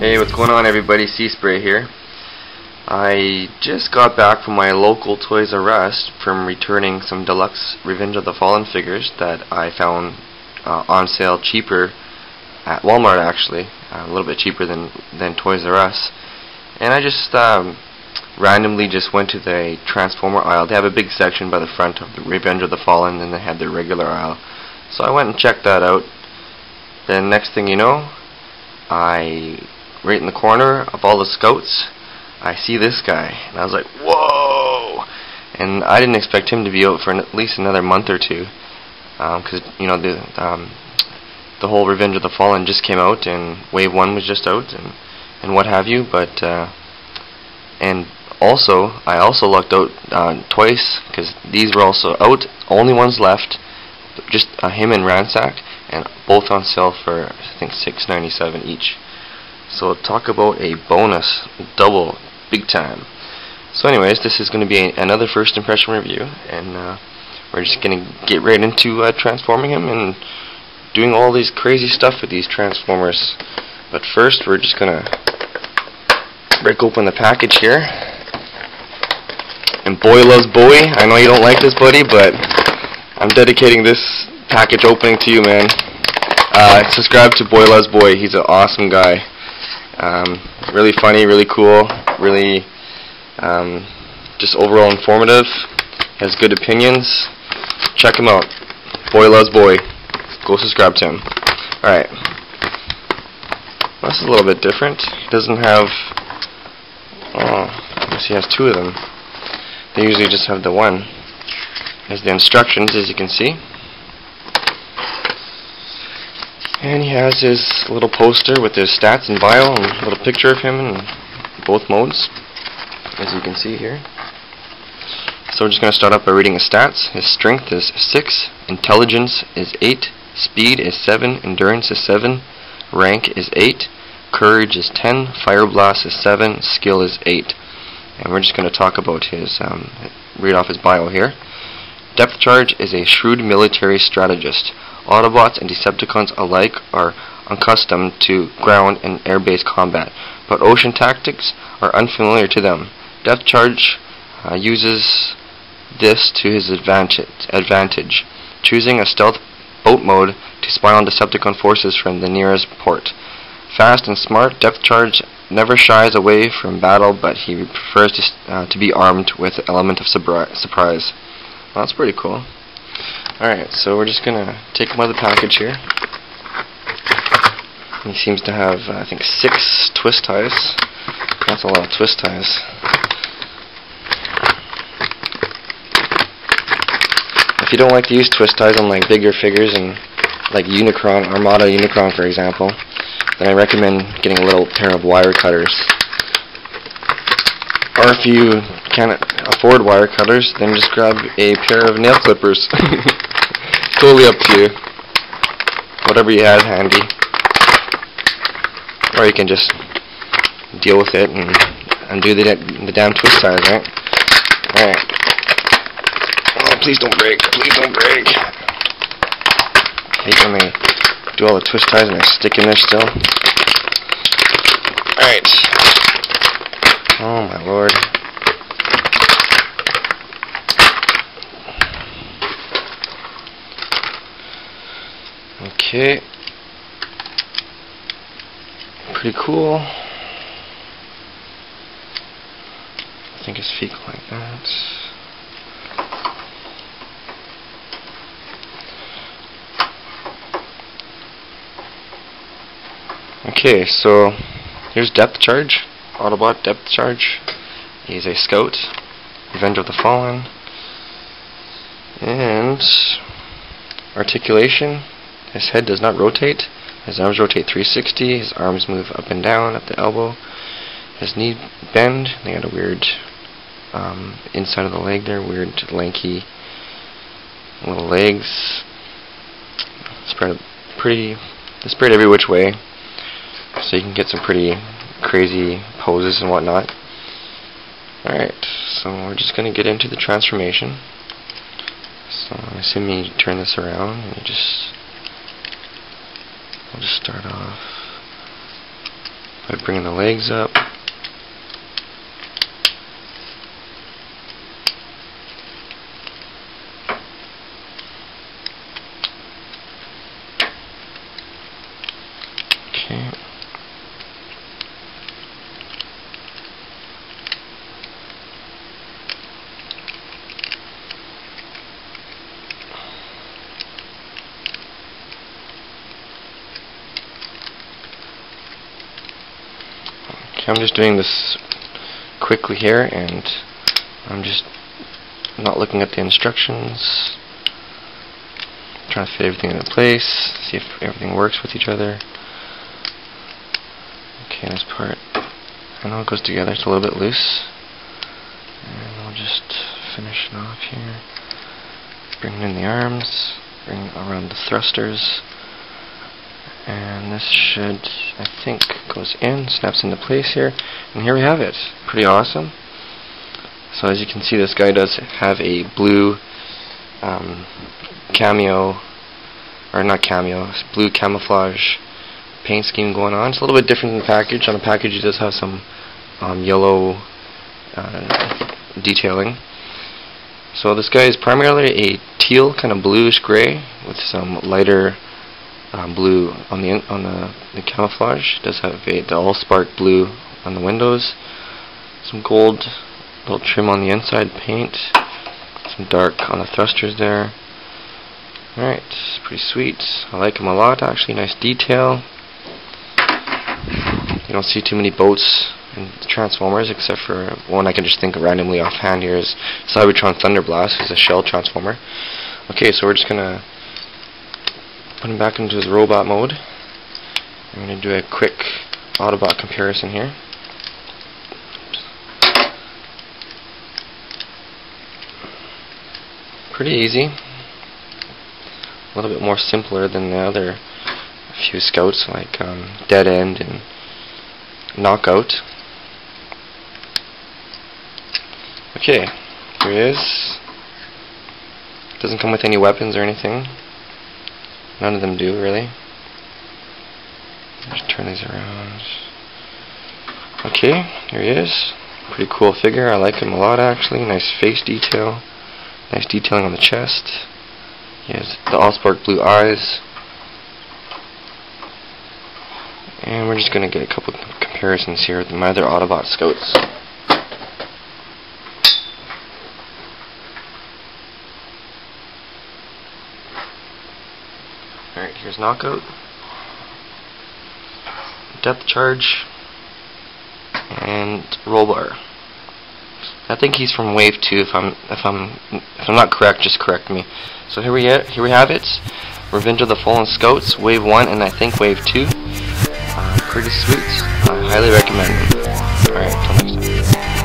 Hey, what's going on everybody? Seaspray here. I just got back from my local Toys R Us from returning some deluxe Revenge of the Fallen figures that I found on sale cheaper at Walmart, actually, a little bit cheaper than Toys R Us. And I just randomly just went to the Transformer aisle. They have a big section by the front of the Revenge of the Fallen, and they have their regular aisle. So I went and checked that out. Then next thing you know, right in the corner of all the scouts, I see this guy, and I was like, whoa! And I didn't expect him to be out for at least another month or two, because you know the whole Revenge of the Fallen just came out, and Wave 1 was just out, and what have you. But and also I also lucked out twice, because these were also out, only ones left, just him and Ransack, and both on sale for I think $6.97 each. So talk about a bonus, double, big time. So anyways, this is going to be another first impression review, and we're just going to get right into transforming him and doing all these crazy stuff with these Transformers. But first, we're just going to break open the package here. And boy loves boy. I know you don't like this, buddy, but I'm dedicating this package opening to you, man. Subscribe to Boy Loves Boy. He's an awesome guy. Really funny, really cool, really just overall informative. Has good opinions. Check him out. Boy Loves Boy. Go subscribe to him. Alright. This is a little bit different. He doesn't have... Oh, I guess he has two of them. They usually just have the one. Here's the instructions, as you can see. And he has his little poster with his stats and bio and a little picture of him in both modes, as you can see here. So we're just going to start out by reading his stats. His strength is 6, intelligence is 8, speed is 7, endurance is 7, rank is 8, courage is 10, fire blast is 7, skill is 8. And we're just going to talk about his, read off his bio here. Depthcharge is a shrewd military strategist. Autobots and Decepticons alike are unaccustomed to ground and air-based combat, but ocean tactics are unfamiliar to them. Depthcharge uses this to his advantage, choosing a stealth boat mode to spy on Decepticon forces from the nearest port. Fast and smart, Depthcharge never shies away from battle, but he prefers to be armed with an element of surprise. Well, that's pretty cool. Alright, so we're just going to take him out of the package here. He seems to have, I think, 6 twist ties. That's a lot of twist ties. If you don't like to use twist ties on like bigger figures, and like Unicron, Armada Unicron for example, then I recommend getting a little pair of wire cutters. Or if you can't afford wire cutters, then just grab a pair of nail clippers. Totally up to you. Whatever you have handy. Or you can just deal with it and undo the damn twist ties, right? Alright. Oh, please don't break. Please don't break. I hate when they do all the twist ties and they stick in there still. Alright. Oh my lord. Okay. Pretty cool. I think his feet go like that. Okay, so here's Depthcharge. Autobot Depthcharge. He's a scout, Revenge of the Fallen, and articulation. His head does not rotate. His arms rotate 360. His arms move up and down at the elbow. His knee bend. They got a weird inside of the leg there, weird lanky little legs. Spread every which way, so you can get some pretty crazy poses and whatnot. Alright, so we're just going to get into the transformation. So I'm assuming you turn this around and you just, I'll just start off by bringing the legs up. Okay. I'm just doing this quickly here, and I'm just not looking at the instructions, trying to fit everything into place, see if everything works with each other. Okay, this part, I know it goes together, it's a little bit loose, and I'll just finish it off here, bring in the arms, bring around the thrusters. And this should, I think, goes in, snaps into place here, and here we have it. Pretty awesome. So as you can see, this guy does have a blue cameo, or not cameo, blue camouflage paint scheme going on. It's a little bit different than the package. On the package it does have some yellow detailing. So this guy is primarily a teal, kind of bluish gray, with some lighter blue on the camouflage. It does have the Allspark blue on the windows, some gold little trim on the inside paint, some dark on the thrusters there. Alright, pretty sweet. I like them a lot actually, nice detail. You don't see too many boats and transformers except for one I can just think of randomly offhand here is Cybertron Thunderblast, who's a shell transformer. Okay, so we're just gonna put him back into his robot mode. I'm going to do a quick Autobot comparison here. Pretty easy. A little bit more simpler than the other few scouts like Dead End and Knockout. Okay, here he is. Doesn't come with any weapons or anything. None of them do, really. Just turn these around. Okay, here he is. Pretty cool figure. I like him a lot, actually. Nice face detail. Nice detailing on the chest. He has the Allspark blue eyes. And we're just going to get a couple of comparisons here with my other Autobot scouts. Alright, here's Knockout, Depthcharge, and Rollbar. I think he's from Wave 2. If I'm not correct, just correct me. So here we have it. Revenge of the Fallen Scouts, Wave 1, and I think Wave 2. Pretty sweet. I highly recommend it. Alright, till next time.